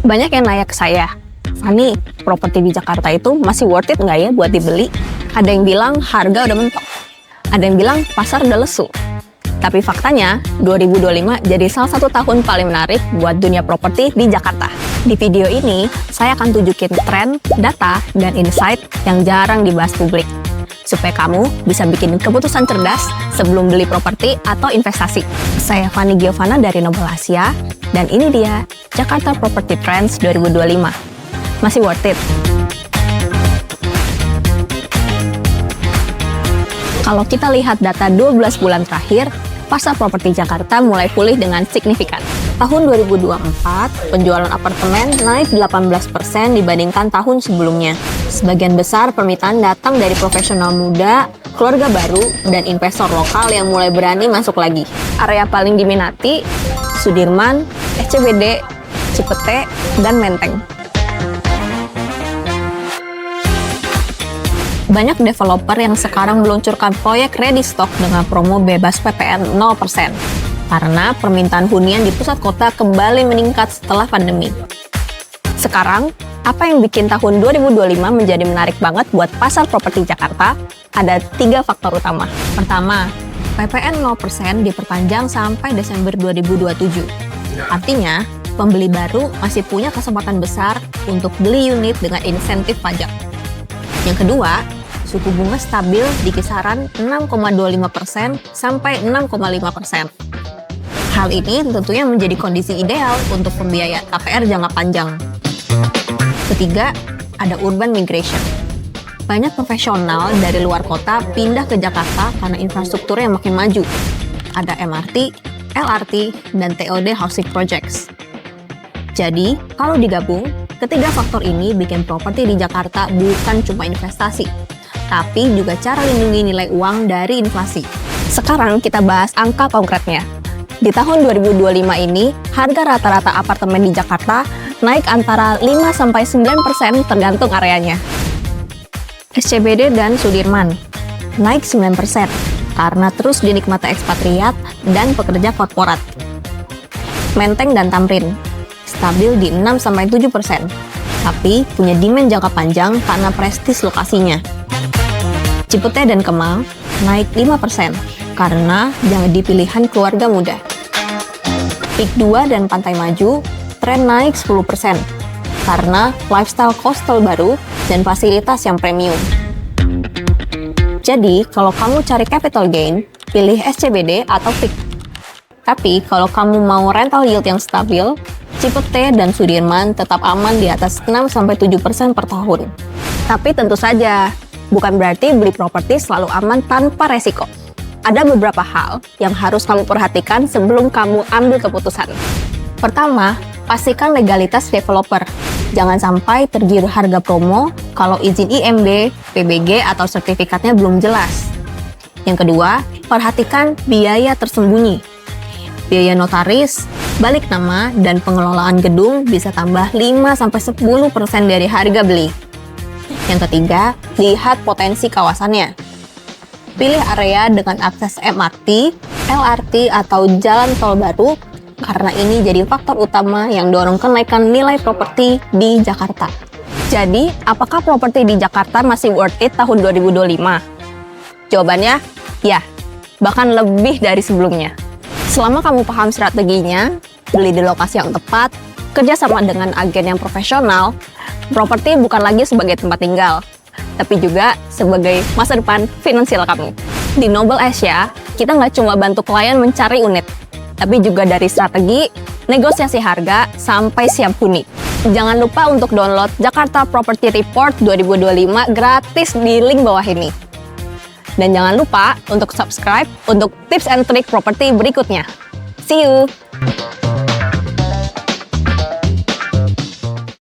Banyak yang nanya ke saya, Fani, properti di Jakarta itu masih worth it nggak ya buat dibeli? Ada yang bilang harga udah mentok. Ada yang bilang pasar udah lesu. Tapi faktanya, 2025 jadi salah satu tahun paling menarik buat dunia properti di Jakarta. Di video ini, saya akan tunjukin tren, data, dan insight yang jarang dibahas publik. Supaya kamu bisa bikin keputusan cerdas sebelum beli properti atau investasi. Saya Fani Giovanna dari Noble Asia, dan ini dia Jakarta Property Trends 2025. Masih worth it? Kalau kita lihat data 12 bulan terakhir, pasar properti Jakarta mulai pulih dengan signifikan. Tahun 2024, penjualan apartemen naik 18% dibandingkan tahun sebelumnya. Sebagian besar permintaan datang dari profesional muda, keluarga baru, dan investor lokal yang mulai berani masuk lagi. Area paling diminati, Sudirman, SCBD, Cipete, dan Menteng. Banyak developer yang sekarang meluncurkan proyek ready stock dengan promo bebas PPN 0%. Karena permintaan hunian di pusat kota kembali meningkat setelah pandemi. Sekarang, apa yang bikin tahun 2025 menjadi menarik banget buat pasar properti Jakarta? Ada 3 faktor utama. Pertama, PPN 0% diperpanjang sampai Desember 2027. Artinya, pembeli baru masih punya kesempatan besar untuk beli unit dengan insentif pajak. Yang kedua, suku bunga stabil di kisaran 6,25% sampai 6,5%. Hal ini tentunya menjadi kondisi ideal untuk pembiayaan KPR jangka panjang. Ketiga, ada urban migration. Banyak profesional dari luar kota pindah ke Jakarta karena infrastruktur yang makin maju. Ada MRT, LRT, dan TOD housing projects. Jadi, kalau digabung, ketiga faktor ini bikin properti di Jakarta bukan cuma investasi, tapi juga cara lindungi nilai uang dari inflasi. Sekarang kita bahas angka konkretnya. Di tahun 2025 ini, harga rata-rata apartemen di Jakarta naik antara 5-9% tergantung areanya. SCBD dan Sudirman naik 9% karena terus dinikmati ekspatriat dan pekerja korporat. Menteng dan Tamrin stabil di 6-7%, tapi punya demand jangka panjang karena prestis lokasinya. Cipete dan Kemang naik 5% karena jadi pilihan keluarga muda. Pik 2 dan Pantai Maju tren naik 10% karena lifestyle coastal baru dan fasilitas yang premium. Jadi, kalau kamu cari capital gain, pilih SCBD atau Pik. Tapi, kalau kamu mau rental yield yang stabil, Cipete dan Sudirman tetap aman di atas 6-7% per tahun. Tapi tentu saja, bukan berarti beli properti selalu aman tanpa resiko. Ada beberapa hal yang harus kamu perhatikan sebelum kamu ambil keputusan. Pertama, pastikan legalitas developer. Jangan sampai tergiur harga promo kalau izin IMB, PBG, atau sertifikatnya belum jelas. Yang kedua, perhatikan biaya tersembunyi. Biaya notaris, balik nama, dan pengelolaan gedung bisa tambah 5-10% dari harga beli. Yang ketiga, lihat potensi kawasannya. Pilih area dengan akses MRT, LRT, atau jalan tol baru, karena ini jadi faktor utama yang dorong kenaikan nilai properti di Jakarta. Jadi, apakah properti di Jakarta masih worth it tahun 2025? Jawabannya, ya, bahkan lebih dari sebelumnya. Selama kamu paham strateginya, beli di lokasi yang tepat, kerja sama dengan agen yang profesional, properti bukan lagi sebagai tempat tinggal, tapi juga sebagai masa depan finansial kamu. Di Noble Asia, kita nggak cuma bantu klien mencari unit, tapi juga dari strategi, negosiasi harga, sampai siap huni. Jangan lupa untuk download Jakarta Property Report 2025 gratis di link bawah ini. Dan jangan lupa untuk subscribe untuk tips and trik properti berikutnya. See you!